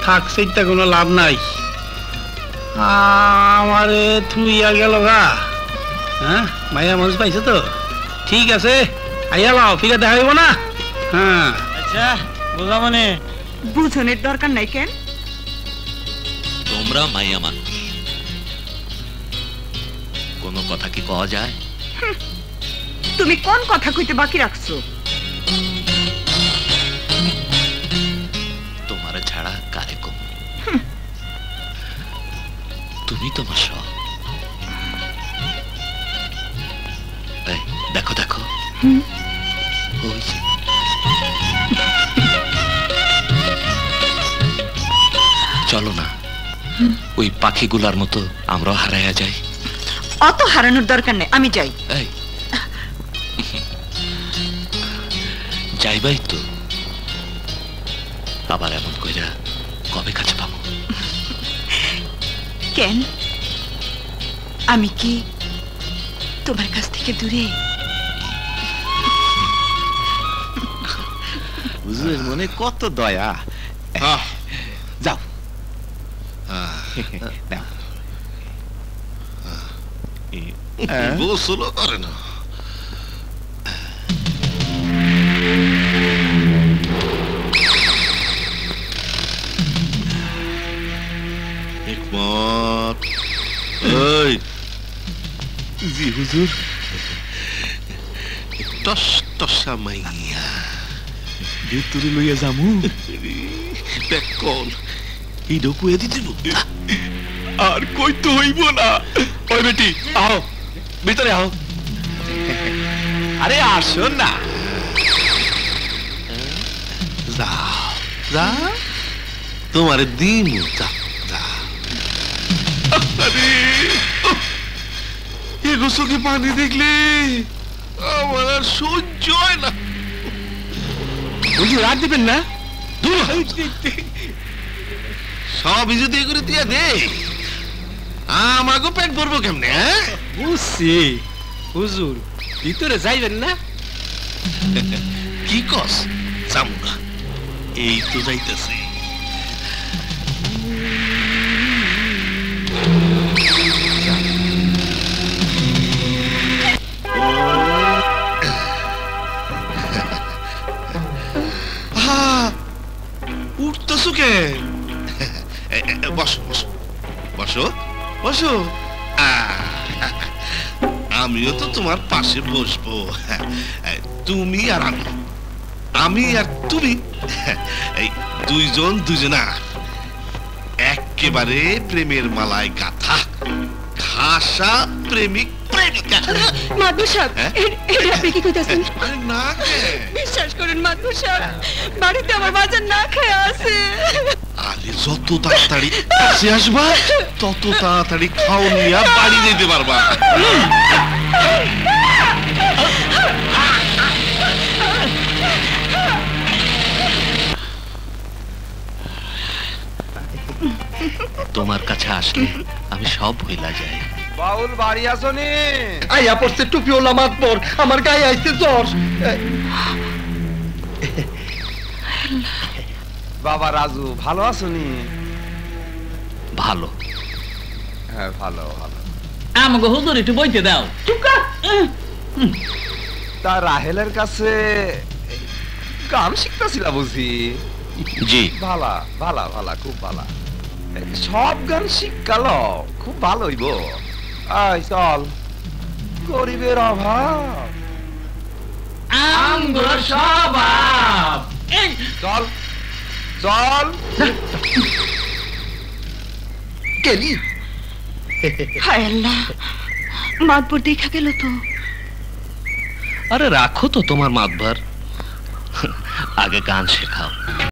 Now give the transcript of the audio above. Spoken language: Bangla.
থাক সেইটা কোনো লাভ নাই, আমারে থুইয়া গেল গা। হ্যাঁ, মাইয়া মানুষ পাইছে তো, ঠিক আছে, আইয়া লাও, ফিরে দেখা হইব না। হ্যাঁ আচ্ছা, বোঝা মানে বুঝনের দরকার নাই কেন? তোমরা মাইয়া মানুষ, কোনো কথা কি কওয়া যায়? তুমি কোন কথা কইতে বাকি রাখছো? তোমার ছাড়া কারে কম, তুমি তোমার সব। দেখো দেখো, ওই যে চলো না, ওই পাখিগুলার মতো আমরাও হারাইয়া যাই। অত হারানোর দরকার নেই, আমি যাই। যাইবাই তো, আবার এমন কইরা কবে কাছে পাবো? কেন, আমি কি তোমার কাছ থেকে দূরে? হুজুরের মনে কত দয়া। যাও, গোসলও করে না। জি হুজুর। টস টসা মাইয়া ভিতরে লইয়া যামু। বেকল এই ঢুকু এদি দিব, আর কইতে হইব না। ওই বেটি আও, ভিতরে আও। আরে আসো না। যাও যাও, তোমারে দিন। যাও যাও। আরে এ গোসলকে পানি দেখলে আমার আর সহ্য হয় না। হুজুর রাত দিবেন না? সব যদি করে দিয়া দে, আমাকে পেট ভরবো কেমনে? বুঝছি হুজুর, ভিতরে যাইবেন না? কি কস? যাবো না, এই তো যাইতেছে। উঠতেছো কে? বসো বসো বসো বসো। আমিও তো তোমার পাশে বসবো। তুমি আর আমি, আমি আর তুমি, এই দুইজন দুজনা একেবারে প্রেমের মালায় গাথা, খাসা প্রেমিক প্রেমিকা। মাদবর সাহেব, এটা আপনি কি কইতাছেন? আরে না কে? বিশ্বাস করেন মাদবর সাহেব, বাড়িতে আমার বাজার না খেয়ে আছে। আরে যত তাড়াতাড়ি কাছে আসবা, তত তাড়াতাড়ি খাও নিয়া বাড়ি যেতে পারবা। তোমার কাছে আসলে আমি সব ভুলা যাই। বাউল বাড়ি আসনি? আইয়া পড়ছে টুপিওলা মাতবর, আমার গায়ে আইছে জ্বর। বাবা রাজু ভালো আসনি? ভালো। হ্যাঁ ভালো ভালো। আমাকে হুজুর একটু বইতে দাও। তা রাহেলের কাছে গান শিখতেছিল বুঝি? জি। ভালা ভালা ভালা, খুব ভালা। সব গান শিখাল, খুব ভালো হইব। আই চল, গরিবের অভাব আমগো স্বভাব। চল চল। কেলি হায় আল্লাহ, মাতবর দেখা গেল তো। আরে রাখো তো তোমার মাতবার, আগে গান শেখাও।